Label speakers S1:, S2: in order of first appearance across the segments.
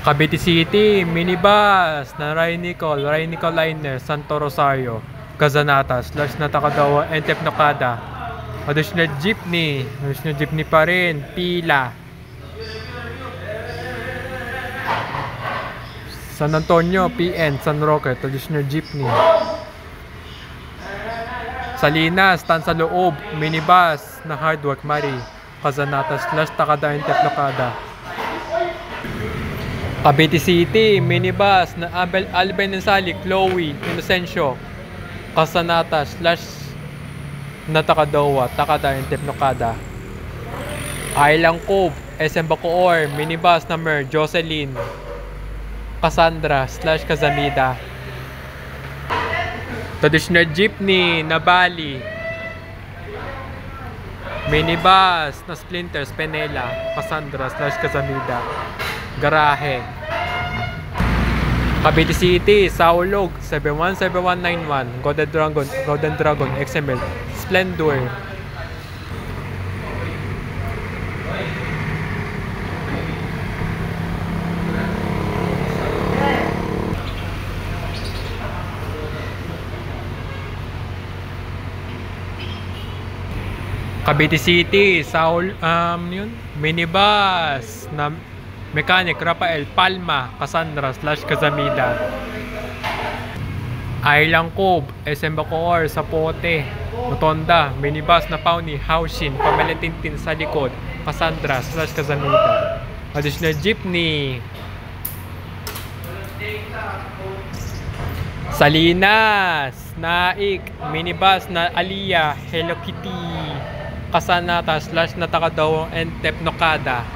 S1: Cavite City, minibus na Raynicol Liner, Santo Rosario, Kazanatas, Natacadawa, and Tepnocada. Additional jeepney pa rin, pila. San Antonio, PN, San Roque, additional jeepney. Salinas, Tansa Loob, minibus na Hardwork, Mari, Kazanatas, Takada, and Tepnocada. Cavite City, minibus na Alben Sali, Chloe, Inocencio, Casanata, Natacadawa, Takada, and Tepnocada. Island Cove, SM Bacoor, minibus na Mer, Jocelyn, Cassandra, Kazamida. Traditional jeepney na Bali, minibus na Splinters, Penela, Cassandra, Kazamida. Garahe. Cavite City, Saulog, 717191, Golden Dragon, XML, Splendor. Cavite City, minibus na Mechanic, Rafael, Palma, Cassandra, Kazamida. Island Cove, SM Bacoor, Sapote, Rotonda, minibus na Pauni, Haushin, Pamela Tintin sa likod, Cassandra, Kazamida. Additional jeepney. Salinas, Naik, minibus na Aliyah, Hello Kitty, Casanata, Natacadaw, and Tepnocada.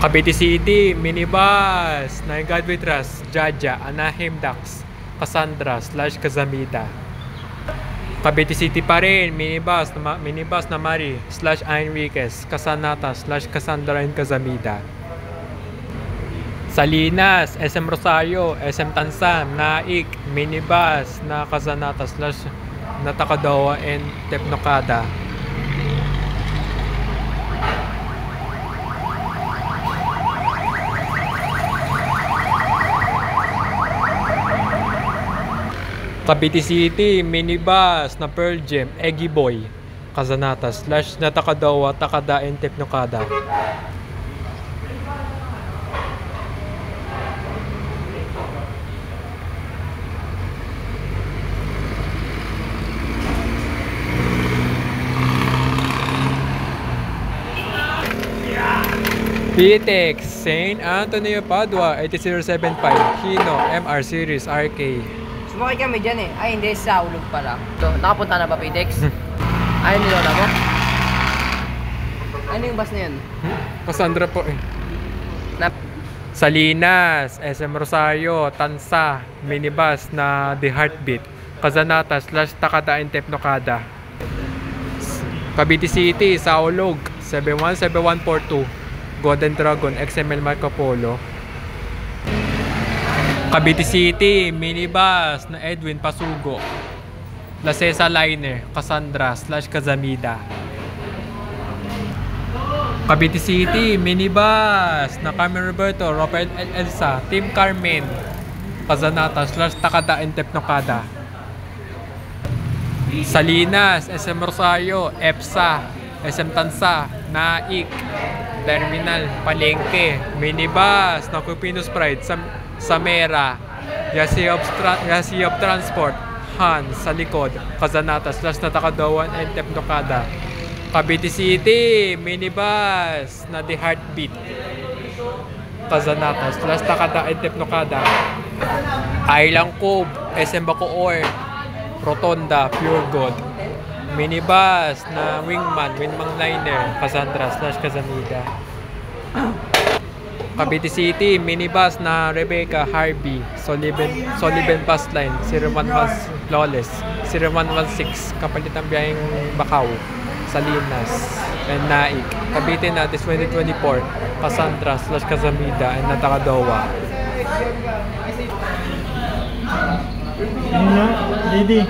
S1: Cavite City, minibus na God We Trust, Jaja, Anaheim Dax, Cassandra, Kazamida. Cavite City pa rin, minibus na Mari, Enriquez, Casanata, Cassandra, and Kazamida. Salinas, SM Rosario, SM Tansam, Naik, minibus na Casanata, Natacadawa, and Tepnocada. Cavite City, minibus na Pearl Gem, Eggy Boy, Kazanata, Natacadawa, Takada, and Tepnocada. PTEX, St. Antonio Padua, 80075, Hino, MR Series, RK.
S2: Sumakay kami dyan eh. Ay, hindi. Sa ulog pala. So, nakapunta na ba, PTEX? Ayun nilola mo? Ano yung bus na yun?
S1: Cassandra po eh. Salinas, SM Rosario, Tansa, minibus na The Heartbeat, Kazanata, Takada, and Tepnocada. Cavite City, Saulog, 717142, Golden Dragon, XML Marco Polo. Cavite City, minibus na Edwin Pasugo, Lasesa Liner, Cassandra, Kazamida. Cavite City, minibus na Carmen Roberto, Rafael Elsa, Team Carmen, Kazanata, Takada, and Tepnocada. Salinas, SM Rosario, EPSA, SM Tansa, Naik, Terminal, Palengke, minibus na Cupinos Pride, Samera, Yasi of Transport, Han, sa likod, Kazanata, Natacadawan, and Tepnocada. Cavite City, minibus na The Heartbeat, Kazanata, Takada, and Tepnocada. Island Cove, SM Bacoor, Rotonda, Pure Gold, minibus na Wingman Liner, Cassandra, Kazamida. Cavite City, minibus na Rebecca, Harvey, Sullivan Bus Line, 011 Flawless, 0116, kapalitan biyaheng Bacau, Salinas, and Naik. Cavite na this 2024, Cassandra, Kazamida, and Natacadawa.
S3: Ano na, Didi?